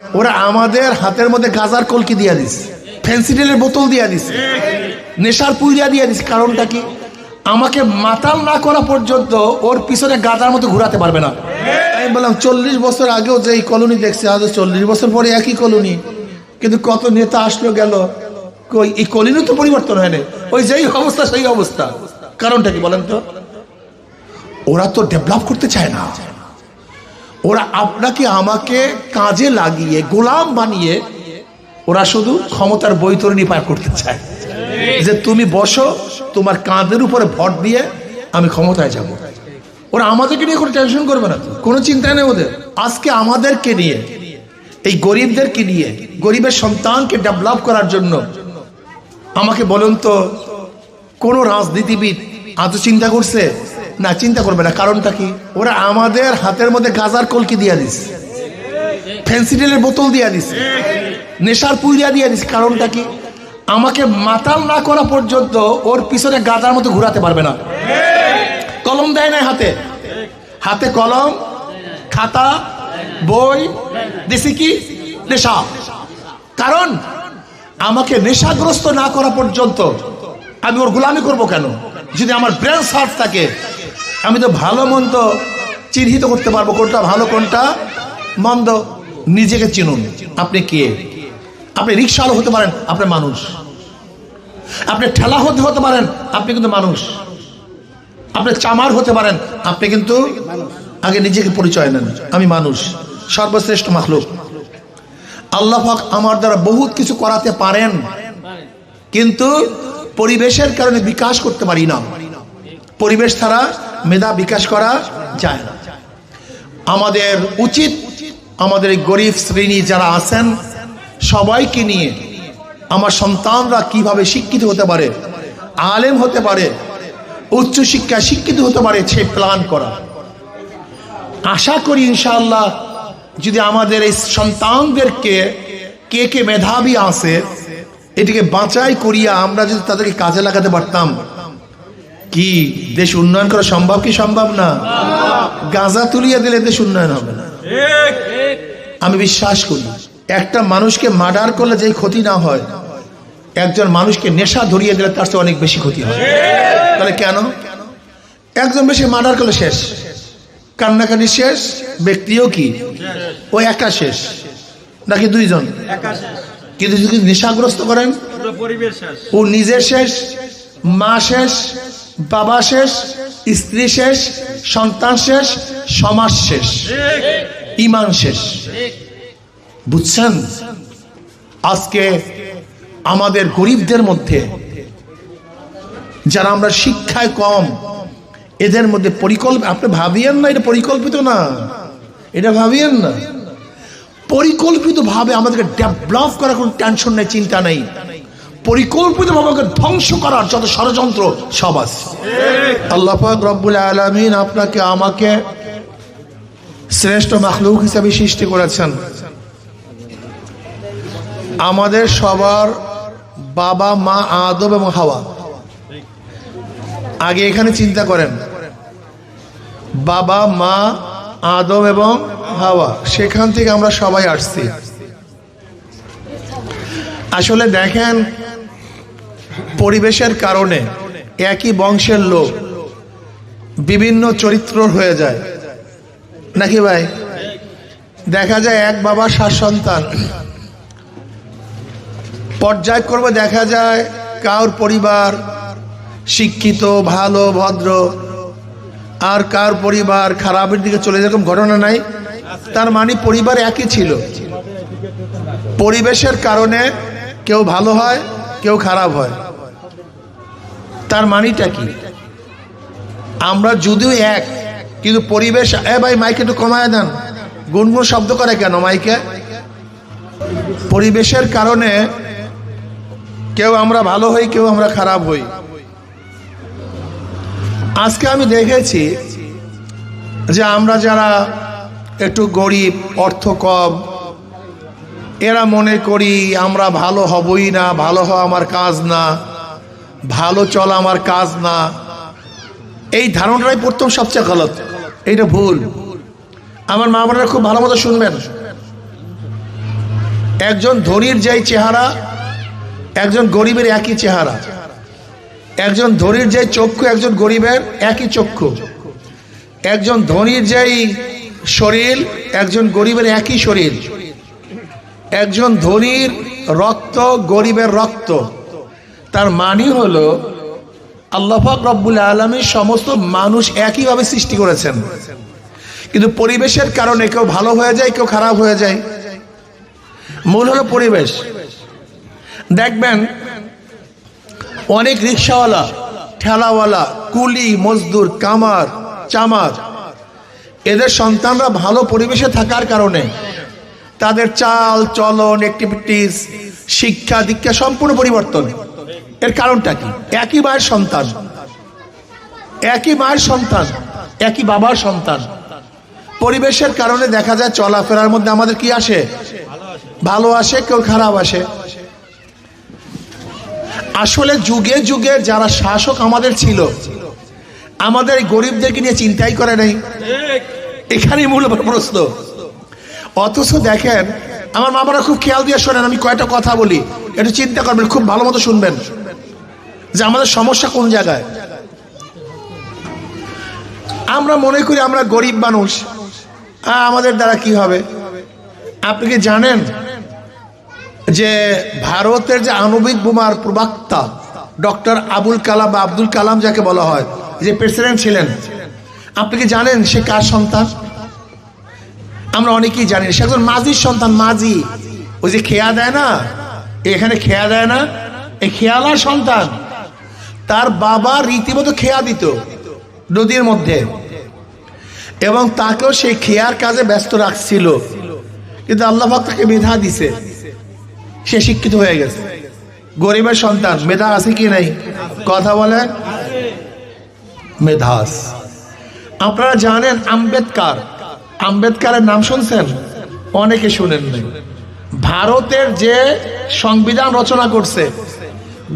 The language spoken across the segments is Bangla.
ওরা আমাদের হাতের মধ্যে গাজার কলকি দিয়ে দিছে, ফেন্সিডিলের বোতল দিয়ে দিছে, নেশার পুইরা দিয়ে দিছে। কারণটা কি? আমাকে মাতাল না করা পর্যন্ত ওর পিছনে গাজার মতো ঘুরাতে পারবে না। আমি বললাম 40 বছর আগেও যে এই কলোনি দেখছে, আজ 40 বছর পরে একই কলোনি, কিন্তু কত নেতা আসলো গেল, কই এই কলোনি তো পরিবর্তন হয়নি, ওই যেই অবস্থা সেই অবস্থা। কারণটা কি বলেন তো? ওরা তো ডেভেলপ করতে চায় না। ওরা আপনাকে আমাকে কাজে লাগিয়ে গোলাম বানিয়ে ওরা শুধু ক্ষমতার বৈতরণী পার করতে চায়, যে তুমি বসো, তোমার কাঁধের উপরে ভর দিয়ে আমি ক্ষমতায় যাব। ওরা আমাদেরকে নিয়ে কোনো টেনশন করবে না, কোনো চিন্তা নেই ওদের। আজকে আমাদেরকে নিয়ে, এই গরিবদেরকে নিয়ে, গরিবের সন্তানকে ডেভেলপ করার জন্য আমাকে বলুন তো কোন রাজনীতিবিদ আজ চিন্তা করছে? না, চিন্তা করবে না। কারণটা কি? ওরা আমাদের হাতের মধ্যে গাজার কলকি দিয়ে দিছে, ফেন্সিডিলের বোতল দিয়ে দিছে, নেশার পুইরা দিয়ে দিছে। কারণটা কি? আমাকে মাতাল না করা পর্যন্ত ওর পিছনে গাজার মতো ঘুরাতে পারবে না। কলম দেয় না হাতে, হাতে কলম, খাতা, বই দিছি কি? নেশা। কারণ আমাকে নেশাগ্রস্ত না করা পর্যন্ত আমি ওর গোলামি করব কেন? যদি আমার ব্রেন সার্চ থাকে, আমি তো ভালো মন্দ চিহ্নিত করতে পারবো, কোনটা ভালো কোনটা মন্দ। নিজেকে চিনুন, আপনি কে? আপনি রিক্সাওয়ালা হতে পারেন, আপনি মানুষ। আপনি ঠেলা হতে পারেন, আপনি কিন্তু মানুষ। আপনি চামার হতে পারেন, আপনি কিন্তু আগে নিজেকে পরিচয় নেন, আমি মানুষ, সর্বশ্রেষ্ঠ মাখলুক। আল্লাহ পাক আমার দ্বারা বহুত কিছু করাতে পারেন, কিন্তু পরিবেশের কারণে বিকাশ করতে পারি না। পরিবেশ ছাড়া মেধা বিকাশ করা যায় না। আমাদের উচিত আমাদের এই গরিব শ্রেণী যারা আছেন সবাইকে নিয়ে আমার সন্তানরা কিভাবে শিক্ষিত হতে পারে, আলেম হতে পারে, উচ্চ শিক্ষায় শিক্ষিত হতে পারে, সে প্ল্যান করা। আশা করি ইনশাআল্লাহ যদি আমাদের এই সন্তানদেরকে কে কে মেধাবী আছে এটিকে বাঁচাই করিয়া আমরা যদি তাদেরকে কাজে লাগাতে পারতাম, কি দেশ উন্নয়ন করা সম্ভব কি সম্ভব না? গাঁজা তুলিয়া দিলে দেশ উন্নয়ন হবে না। আমি বিশ্বাস করি একটা মানুষকে মার্ডার করলে যে ক্ষতি না হয়, একজন মানুষকে নেশা ধরিয়ে দিলে তার চেয়ে অনেক বেশি ক্ষতি হয়। তাহলে কেন? একজন বেশি মার্ডার করলে শেষ, কান্নাকাটি শেষ, ব্যক্তিও কি ওই একা শেষ, নাকি দুইজন? কিন্তু যদি নেশাগ্রস্ত করেন, ও নিজে শেষ, মা শেষ, বাবা শেষ, স্ত্রী শেষ, সন্তান শেষ, সমাজ শেষ, ঈমান শেষ। বুঝছেন? আজকে আমাদের গরিবদের মধ্যে যারা আমরা শিক্ষায় কম, এদের মধ্যে আপনি ভাবিয়েন না এটা পরিকল্পিত না, এটা ভাবিয়েন না। পরিকল্পিত ভাবে আমাদেরকে ডেভেলপ করার কোনো টেনশন নেই, চিন্তা নেই। পরিকল্পিত ভাবে ধ্বংস করার যত ষড়যন্ত্র সব আছে। আল্লাহ পাক রব্বুল আলামিন আপনাকে আমাকে শ্রেষ্ঠ মাখলুক হিসেবে সৃষ্টি করেছেন। আমাদের সবার বাবা মা আদম এবং হাওয়া। আগে এখানে চিন্তা করেন, বাবা মা আদম এবং হাওয়া, সেখান থেকে আমরা সবাই আসছি। আসলে দেখেন, পরিবেশের কারণে একই বংশের লোক বিভিন্ন চরিত্র হয়ে যায়, নাকি ভাই? দেখা যায় এক বাবা 7 সন্তান, পর্যায়ক্রমে দেখা যায় কারোর পরিবার শিক্ষিত, ভালো, ভদ্র, আর কার পরিবার খারাপের দিকে চলে যেরকম ঘটনা নাই? তার মানে পরিবার একই ছিল, পরিবেশের কারণে কেউ ভালো হয়, কেউ খারাপ হয়। তার মানেটা কি? আমরা যদিও এক, কিন্তু পরিবেশ। ভাই মাইকে একটু কমায় দেন, গুনগুন শব্দ করে কেন মাইকে? পরিবেশের কারণে কেউ আমরা ভালো হই, কেউ আমরা খারাপ হই। আজকে আমি দেখেছি যে আমরা যারা একটু গরিব, অর্থ কম, এরা মনে করি আমরা ভালো হবই না, ভালো হওয়া আমার কাজ না, ভালো চলা আমার কাজ না। এই ধারণাটাই প্রথম সবচেয়ে গলত, এইটা ভুল। আমার মা বোনেরা খুব ভালো মতো শুনবেন। একজন ধনীর যেই চেহারা, একজন গরিবের একই চেহারা। একজন ধনীর যেই চক্ষু, একজন গরিবের একই চক্ষু। একজন ধনীর যেই শরীর, একজন গরিবের একই শরীর। একজন ধনীর রক্ত, গরিবের রক্ত। তার মানে হলো আল্লাহ পাক রব্বুল আলামিন সমস্ত মানুষ একইভাবে সৃষ্টি করেছেন, কিন্তু পরিবেশের কারণে কেউ ভালো হয়ে যায়, কেউ খারাপ হয়ে যায়। মূল হলো পরিবেশ। দেখবেন অনেক রিক্সাওয়ালা, ঠেলাওয়ালা, কুলি, মজদুর, কামার, চামার, এদের সন্তানরা ভালো পরিবেশে থাকার কারণে তাদের চাল চলন, অ্যাক্টিভিটিস, শিক্ষা দীক্ষা সম্পূর্ণ পরিবর্তন। এর কারণটা কি? একই মায়ের সন্তান, একই মায়ের সন্তান, একই বাবার সন্তান। পরিবেশের কারণে দেখা যায় চলাফেরার মধ্যে আমাদের কি আসে? ভালো আসে, কেউ খারাপ আসে। আসলে যুগে যুগে যারা শাসক আমাদের ছিল, আমাদের গরিবদেরকে নিয়ে চিন্তাই করে নাই। এখানেই মূল প্রশ্ন। অথচ দেখেন, আমার মামারা খুব খেয়াল দিয়ে শোনেন, আমি কয়টা কথা বলি, একটু চিন্তা করবেন, খুব ভালো মতো শুনবেন যে আমাদের সমস্যা কোন জায়গায়। আমরা মনে করি আমরা গরিব মানুষ, আমাদের দ্বারা কি হবে? আপনি কি জানেন যে ভারতের যে আণবিক বোমার প্রবক্তা ডক্টর আবুল কালাম বা আব্দুল কালাম যাকে বলা হয়, যে প্রেসিডেন্ট ছিলেন, আপনি কি জানেন সে কার সন্তান? আমরা অনেকেই জানি সে একজন মাঝির সন্তান। মাঝি, ওই যে খেয়া দেয় না, এখানে খেয়া দেয় না, এই খেয়ালার সন্তান। তার বাবা রীতিমতো খেয়া দিত নদীর মধ্যে, এবং তাকেও সেই খেয়ার কাজে ব্যস্ত রাখছিল। কিন্তু আল্লাহ পাক তাকে মেধা দিছে, সে শিক্ষিত হয়ে গেছে। গরিবের সন্তান, মেধা আছে কি নাই? কথা বলেন, মেধা আছে। আপনারা জানেন আম্বেদকর, আম্বেদকরের নাম শুনছেন? অনেকে শুনেন নাই। ভারতের যে সংবিধান রচনা করছে,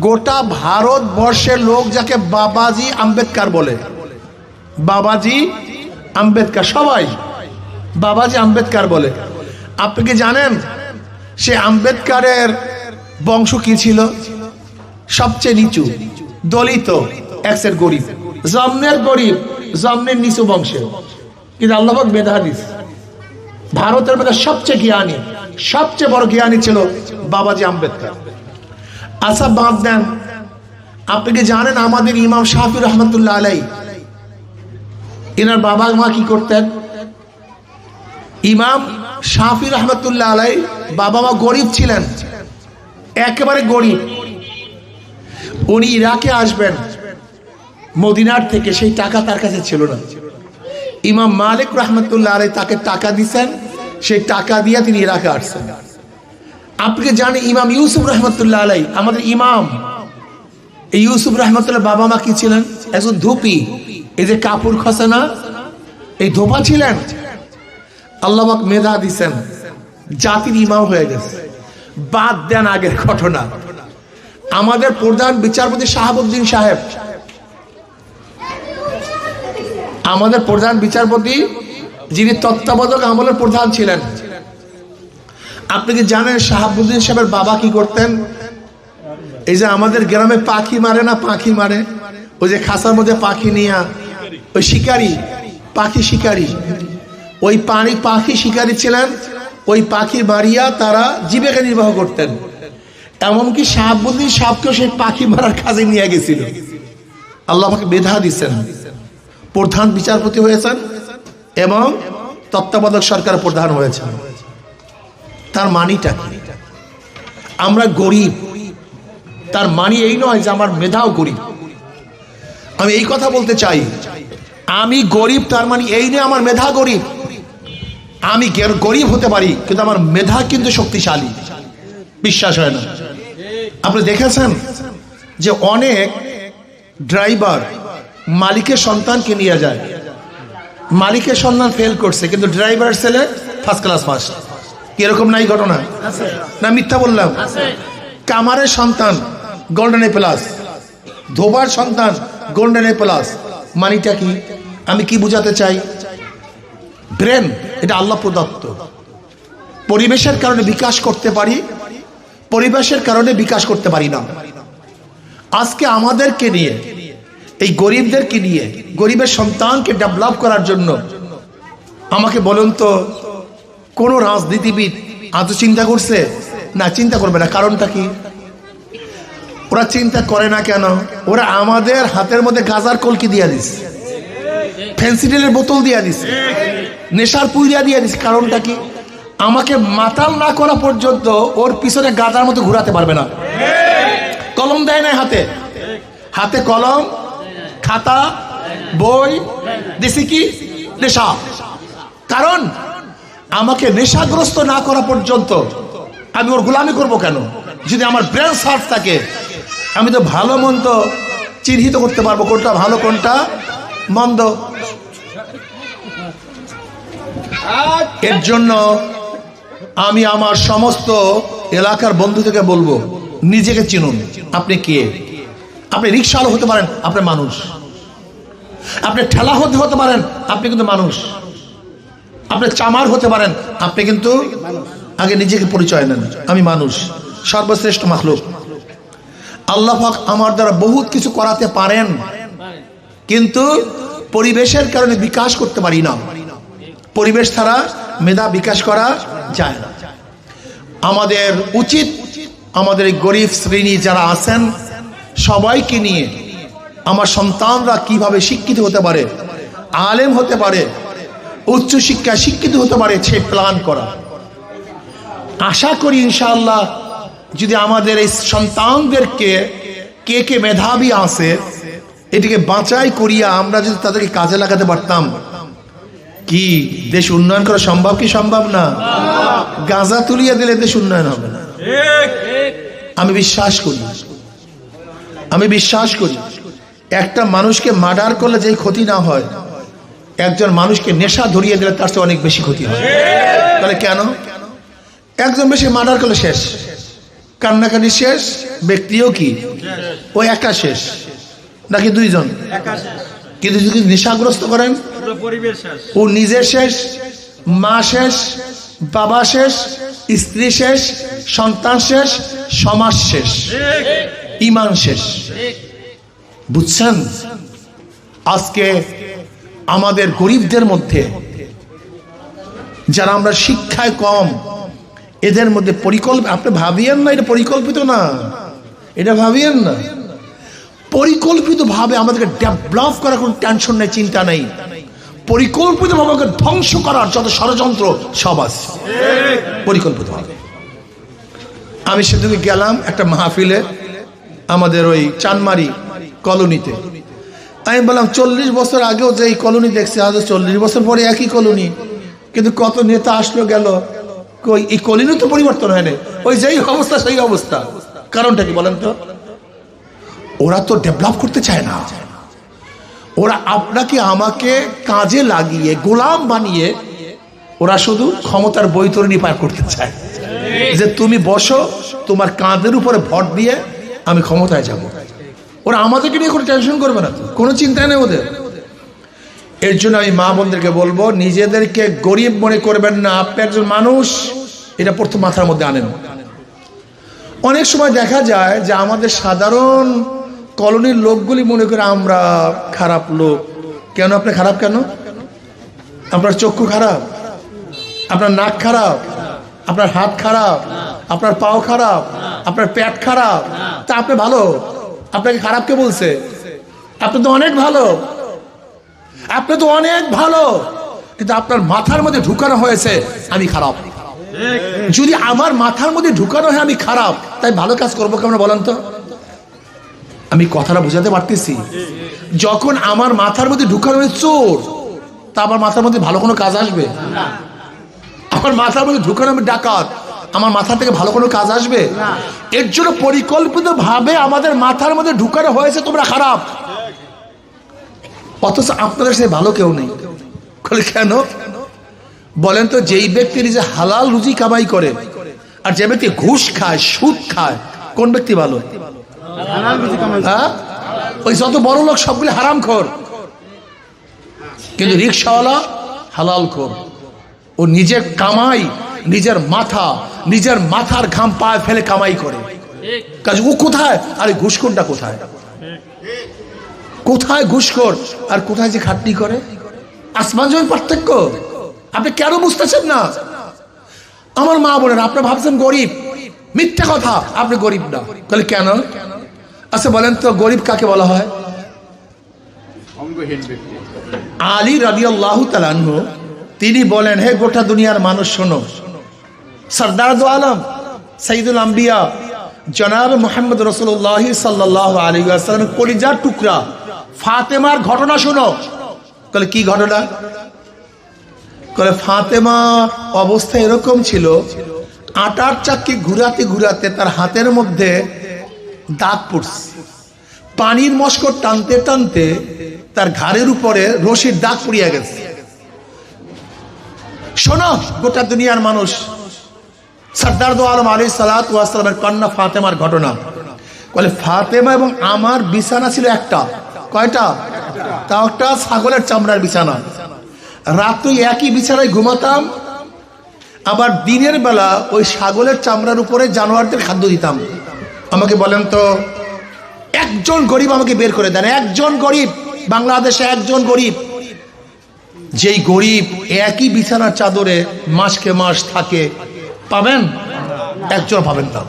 গোটা ভারতবর্ষের লোক যাকে বাবাজি আম্বেদকর বলে, বাবাজি আম্বেদকর, সবাই বাবাজি আম্বেদকর বলে। আপনি কি জানেন সে আম্বেদকরের বংশ কি ছিল? সবচেয়ে নিচু, দলিত, একসের গরিব, জন্মের গরিব, জন্মের নিচু বংশের। কিন্তু আল্লাহ পাক মেধা দিয়েছে। ভারতের মধ্যে সবচেয়ে জ্ঞানী, সবচেয়ে বড় জ্ঞানী ছিল বাবাজি আম্বেদকর। আচ্ছা বাদ দেন, আপনি কি জানেন আমাদের ইমাম শাফি রহমতুল্লাহ আলাই, এনার বাবা মা কি করতেন? ইমাম শাফি রহমতুল্লাহ আলাই বাবা মা গরিব ছিলেন, একেবারে গরিব। উনি ইরাকে আসবেন মদিনার থেকে, সেই টাকা তার কাছে ছিল না। ইমাম মালিক রহমতুল্লাহ আলাই তাকে টাকা দিচ্ছেন, সেই টাকা দিয়ে তিনি ইরাকে আসছেন। আপনি জানেন ইমাম ইউসুফ রহমতুল্লাহ আলাই, আমাদের ইমাম, এই ইউসুফ রহমতুল্লাহ বাবা মা কি ছিলেন? একজন ধুপি, এই যে কাপড় খসে না, এই ধোপা ছিলেন। আল্লাহ পাক মেধা দিচ্ছেন, জাতির ইমাম হয়ে গেছে। বাদ দেন আগের ঘটনা, আমাদের প্রধান বিচারপতি শাহাবুদ্দিন সাহেব, আমাদের প্রধান বিচারপতি যিনি তত্ত্বাবধায়ক আমলের প্রধান ছিলেন, আপনি কি জানেন শাহাবুদ্দিন সাহেবের বাবা কি করতেন? এই যে আমাদের গ্রামে পাখি মারে না, পাখি মারে, ওই যে খাঁচার মধ্যে পাখি নিয়ে, ওই শিকারি, পাখি শিকারি, ওই পাখি শিকারি ছিলেন। ওই পাখি মারিয়া তারা জীবিকা নির্বাহ করতেন। এমনকি শাহাবুদ্দিন সাহেবকেও সেই পাখি মারার কাজে নিয়ে গেছিল। আল্লাহ পাক মেধা দিচ্ছেন, প্রধান বিচারপতি হয়েছেন এবং তত্ত্বাবধায়ক সরকার প্রধান হয়েছেন। তার মানিটা কি? আমরা গরিব, তার মানি এই নয় যে আমার মেধাও গরিব। আমি এই কথা বলতে চাই, আমি গরিব তার মানে এই নয় আমার মেধা গরিব। আমি গরিব হতে পারি, কিন্তু আমার মেধা কিন্তু শক্তিশালী। বিশ্বাস হয় না? আপনি দেখেছেন যে অনেক ড্রাইভার মালিকের সন্তানকে নিয়ে যায়, মালিকের সন্তান ফেল করছে, কিন্তু ড্রাইভার ছেলে ফার্স্ট ক্লাস ফার্স্ট। এরকম নাই ঘটনা? না মিথ্যা বললাম? কামারের সন্তান গোল্ডেন এ প্লাস, ধোবার সন্তান গোল্ডেন এ প্লাস। মানিটা কি? আমি কি বুঝাতে চাই? ব্রেন, এটা আল্লাহ প্রদত্ত। পরিবেশের কারণে বিকাশ করতে পারি, পরিবেশের কারণে বিকাশ করতে পারি না। আজকে আমাদেরকে নিয়ে, এই গরিবদেরকে নিয়ে, গরিবের সন্তানকে ডেভেলপ করার জন্য আমাকে বলুন তো, কোন রাজনীতিবিদ আজ চিন্তা করছে? না, চিন্তা করবে না। কারণটা কি? ওরা চিন্তা করে না কেন? ওরা আমাদের হাতের মধ্যে গাজার কলকি দিয়ে দিচ্ছে, ফেন্সিডিলের বোতল দিয়ে দিচ্ছে, নেশার পুইরা দিয়ে দিচ্ছে। কারণটা কি? আমাকে মাতাল না করা পর্যন্ত ওর পিছনে গাদার মতো ঘুরাতে পারবে না। কলম দেয় না হাতে, হাতে কলম, খাতা, বই দিছি কি? নেশা। কারণ আমাকে নেশাগ্রস্ত না করা পর্যন্ত আমি ওর গোলামি করব কেন? যদি আমার ব্রেন সার্চ থাকে, আমি তো ভালো মন্দ চিহ্নিত করতে পারবো, কোনটা ভালো কোনটা মন্দ। এর জন্য আমি আমার সমস্ত এলাকার বন্ধু থেকে বলবো, নিজেকে চিনুন। আপনি কে? আপনি রিক্সাওয়ালা হতে পারেন, আপনি মানুষ। আপনি ঠেলা হতে পারেন, আপনি কিন্তু মানুষ। আপনি চামার হতে পারেন, আপনি কিন্তু আগে নিজেকে পরিচয় নেন, আমি মানুষ, সর্বশ্রেষ্ঠ মাখলুক। আল্লাহ পাক আমার দ্বারা বহুত কিছু করাতে পারেন, কিন্তু পরিবেশের কারণে বিকাশ করতে পারি না। পরিবেশ ছাড়া মেধা বিকাশ করা যায় না। আমাদের উচিত আমাদের এই গরিব শ্রেণী যারা আছেন সবাইকে নিয়ে আমার সন্তানরা কিভাবে শিক্ষিত হতে পারে, আলেম হতে পারে, উচ্চ শিক্ষায় শিক্ষিত হতে পারে, সে প্ল্যান করা। আশা করি ইনশাআল্লাহ যদি আমাদের এই সন্তানদেরকে কে কে মেধাবী আছে এটিকে বাঁচাই করিয়া আমরা যদি তাদেরকে কাজে লাগাতে পারতাম, কি দেশ উন্নয়ন করা সম্ভব? কি সম্ভব না? গাঁজা তুলিয়ে দিলে দেশ উন্নয়ন হবে না। আমি বিশ্বাস করি একটা মানুষকে মার্ডার করলে যেই ক্ষতি না হয়, একজন মানুষকে নেশা ধরিয়ে দিলে তার চেয়ে অনেক বেশি ক্ষতি হয়। তাহলে কেন? একজন বেশি মার্ডার করলে শেষ, কান্নাকাটি শেষ, ব্যক্তিও কি ওই একা শেষ, নাকি দুইজন? কিন্তু যদি নেশাগ্রস্ত করেন, ও নিজে শেষ, মা শেষ, বাবা শেষ, স্ত্রী শেষ, সন্তান শেষ, সমাজ শেষ, ঈমান শেষ। বুঝছেন? আজকে আমাদের গরিবদের মধ্যে যারা আমরা শিক্ষায় কম, এদের মধ্যে আপনি ভাবিয়েন না এটা পরিকল্পিত না, এটা ভাবিয়েন না। পরিকল্পিত ভাবে আমাদেরকে ডেভেলপ করার কোনো টেনশন নেই, চিন্তা নেই। পরিকল্পিত ভাবে আমাকে ধ্বংস করার যত ষড়যন্ত্র সব আছে পরিকল্পিত ভাবে। আমি সেদিকে গেলাম একটা মাহফিলে, আমাদের ওই চানমারি কলোনিতে। আমি বললাম 40 বছর আগেও যে এই কলোনি দেখছি, আজ 40 বছর পরে একই কলোনি, কিন্তু কত নেতা আসলো গেল, এই কলোনি তো পরিবর্তন হয় না, ওই যেই অবস্থা সেই অবস্থা। কারণটা কি বলেন তো? ওরা তো ডেভেলপ করতে চায় না। ওরা আপনাকে আমাকে কাজে লাগিয়ে গোলাম বানিয়ে ওরা শুধু ক্ষমতার বৈতরণী পার করতে চায়, যে তুমি বসো, তোমার কাঁধের উপরে ভর দিয়ে আমি ক্ষমতায় যাব। ওরা আমাদেরকে নিয়ে কোনো টেনশন করবে না, কোনো চিন্তা নেই ওদের। এর জন্য আমি মা বোনদেরকে বলবো, নিজেদেরকে গরিব মনে করবেন না, আপনি একজন মানুষ, এটা প্রথম মাথার মধ্যে আনেন। অনেক সময় দেখা যায় যে আমাদের সাধারণ কলোনির লোকগুলি মনে করে আমরা খারাপ লোক। কেন? আপনি খারাপ কেন? আপনার চক্ষু খারাপ, আপনার নাক খারাপ, আপনার হাত খারাপ, আপনার পাও খারাপ, আপনার পেট খারাপ, তা আপনি ভালো? আপনাকে খারাপ কে বলছে? আপনি তো অনেক ভালো, আপনি তো অনেক ভালো, কিন্তু আপনার মাথার মধ্যে ঢুকানো হয়েছে আমি খারাপ। যদি আমার মাথার মধ্যে ঢুকানো হয় আমি খারাপ, তাই ভালো কাজ করবো কেমন বলেন তো? আমি কথাটা বুঝাতে পারতেছি? যখন আমার মাথার মধ্যে ঢুকানো হয় চোর, তা আমার মাথার মধ্যে ভালো কোনো কাজ আসবে? আমার মাথার মধ্যে ঢুকানো আমি ডাকাত, আমার মাথা থেকে ভালো কোনো কাজ আসবে? এর জন্য পরিকল্পিত ভাবে আমাদের মাথার মধ্যে ঢুকানো হয়েছে তোমরা খারাপ, অথচ আপনাদের সে ভালো কেউ নেই। কেন বলেন তো? যেই ব্যক্তি নিজে হালাল রুজি কামাই করে আর যে ব্যক্তি ঘুষ খায়, সুদ খায়, কোন ব্যক্তি ভালো? ওই যত বড় লোক সবগুলি হারামখোর, কিন্তু রিকশাওয়ালা হালাল খোর। ও নিজে কামাই নিজের মাথার ঘাম পায়ে ফেলে কামাই করে, কাজ ও কোথায়? আরে ঘুষখোরটা কোথায়? কোথায় ঘুষখোর আর কোথায় যে খাটনি করে? আসমান জমির পার্থক্য আপনি কেন বুঝতেছেন না? আমার মা বলেন আপনি ভাবছেন গরিব, মিথ্যা কথা, আপনি গরিব না। তাহলে কেন? আচ্ছা বলেন তো গরিব কাকে বলা হয়? আলী রাদিয়াল্লাহু তাআলা আনহু তিনি বলেন, হে গোটা দুনিয়ার মানুষ শোনো, সরদার দো আলম সঈদুল আম্বিয়া জনাব মুহাম্মদ রাসূলুল্লাহ সাল্লাল্লাহু আলাইহি ওয়াসাল্লামের কলিজার টুকরা ফাতেমার ঘটনা শোনো। বলে কি ঘটনা? বলে ফাতেমা অবস্থা এরকম ছিল, আটার চাক্কি ঘুরাতে ঘুরাতে তার হাতের মধ্যে দাগ পড়ছে, পানির মশক টানতে টানতে তার ঘাড়ের উপরে রশির দাগ পড়িয়া গেছে। শোনো গোটা দুনিয়ার মানুষ, সরদার দো আলম আলাইহিস সালাতু ওয়াস সালামের কন্যা ফাতেমার ঘটনা। বলে ফাতেমা এবং আমার বিছানা ছিল একটা, কয়টা? তাও একটা ছাগলের চামড়ার বিছানা। রাত একই বিছানায় ঘুমাতাম, আবার দিনের বেলা ওই ছাগলের চামড়ার উপরে জানোয়ারদের খাদ্য দিতাম। আমাকে বলেন তো একজন গরিব আমাকে বের করে দেন, একজন গরিব বাংলাদেশে, একজন গরিব যেই গরিব একই বিছানার চাদরে মাসকে মাস থাকে, পাবেন? একজন পাবেন না।